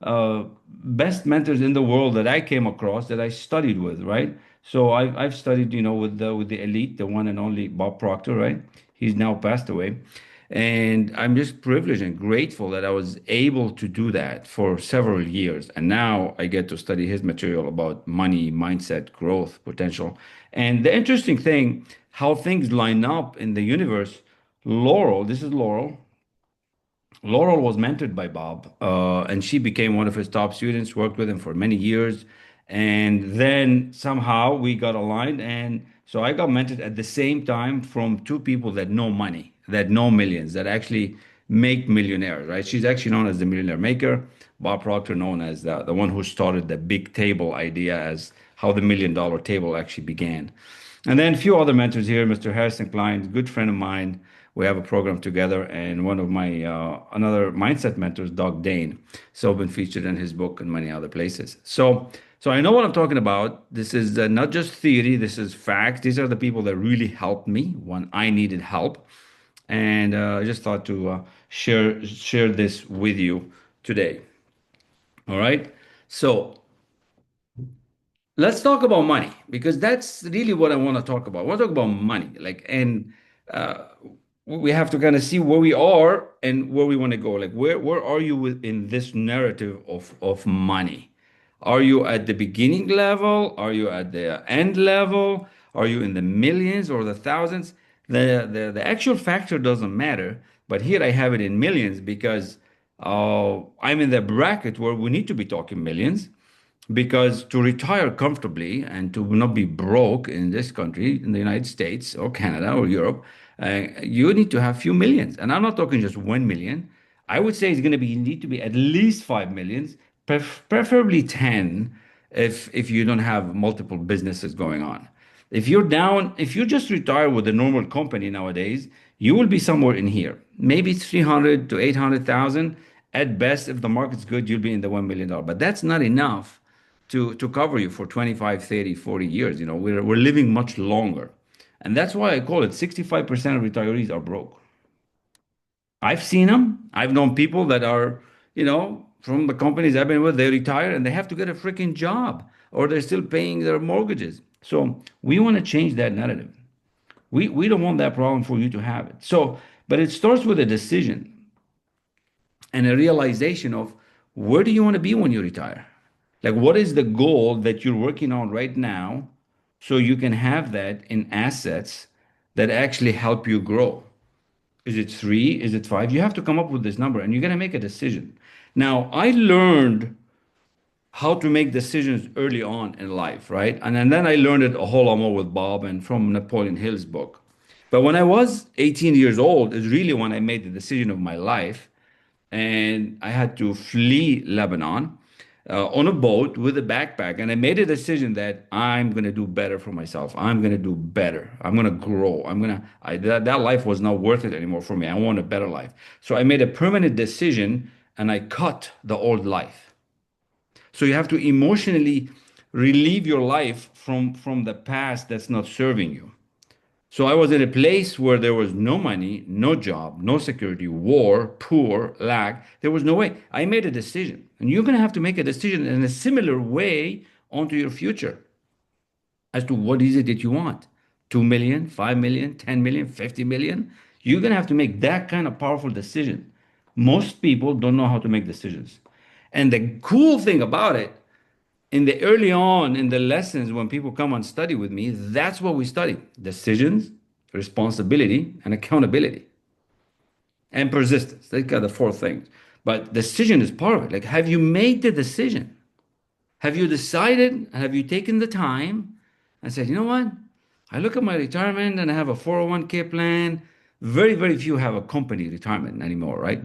best mentors in the world that I came across that I studied with, right? So I've studied, with the elite, the one and only Bob Proctor, right? He's now passed away. And I'm just privileged and grateful that I was able to do that for several years. And now I get to study his material about money, mindset, growth, potential. And the interesting thing, how things line up in the universe, Laurel, this is Laurel. Laurel was mentored by Bob, and she became one of his top students, worked with him for many years. And then somehow we got aligned. And so I got mentored at the same time from two people that know money, that know millions, that actually make millionaires, right? She's actually known as the millionaire maker. Bob Proctor, known as the one who started the big table idea as how the $1 million table actually began. And then a few other mentors here, Mr. Harrison Klein, good friend of mine. We have a program together, and one of my another mindset mentors, Doug Dane. So been featured in his book and many other places. So I know what I'm talking about. This is not just theory. This is fact. These are the people that really helped me when I needed help, and I just thought to share this with you today. All right. So let's talk about money because that's really what I want to talk about. I want to talk about money, uh, we have to kind of see where we are and where we want to go. Like, where are you in this narrative of money? Are you at the beginning level? Are you at the end level? Are you in the millions or the thousands? The actual factor doesn't matter, but here I have it in millions because I'm in the bracket where we need to be talking millions. Because to retire comfortably and to not be broke in this country, in the United States or Canada or Europe, you need to have few millions. And I'm not talking just 1 million. I would say it's going to be need to be at least 5 millions, preferably 10, if you don't have multiple businesses going on. If you just retire with a normal company nowadays, you will be somewhere in here. Maybe 300 to 800,000. At best, if the market's good, you'll be in the $1 million. But that's not enough to cover you for 25, 30, 40 years. We're living much longer. And that's why I call it 65% of retirees are broke. I've seen them. I've known people that are, from the companies I've been with, they retire and they have to get a freaking job or they're still paying their mortgages. So we want to change that narrative. We don't want that problem for you to have it. So, but it starts with a decision and a realization of where do you want to be when you retire? Like, what is the goal that you're working on right now so you can have that in assets that actually help you grow? Is it three? Is it five? You have to come up with this number and you're going to make a decision. Now, I learned how to make decisions early on in life, right? And then I learned it a whole lot more with Bob and from Napoleon Hill's book. But when I was 18 years old, is really when I made the decision of my life and I had to flee Lebanon on a boat with a backpack. And I made a decision that I'm going to do better for myself. I'm going to do better. I'm going to grow. That life was not worth it anymore for me. I want a better life. So I made a permanent decision and I cut the old life. So you have to emotionally relieve your life from the past that's not serving you. So I was in a place where there was no money, no job, no security, war, poor, lack. There was no way. I made a decision. And you're going to have to make a decision in a similar way onto your future as to what is it that you want. 2 million, 5 million, 10 million, 50 million. You're going to have to make that kind of powerful decision. Most people don't know how to make decisions. And the cool thing about it, in the early on in the lessons when people come and study with me, that's what we study: decisions, responsibility, and accountability, and persistence. They got the four things. But decision is part of it. Like, have you made the decision? Have you decided? Have you taken the time and said, you know what? I look at my retirement and I have a 401k plan. Very, very few have a company retirement anymore, right?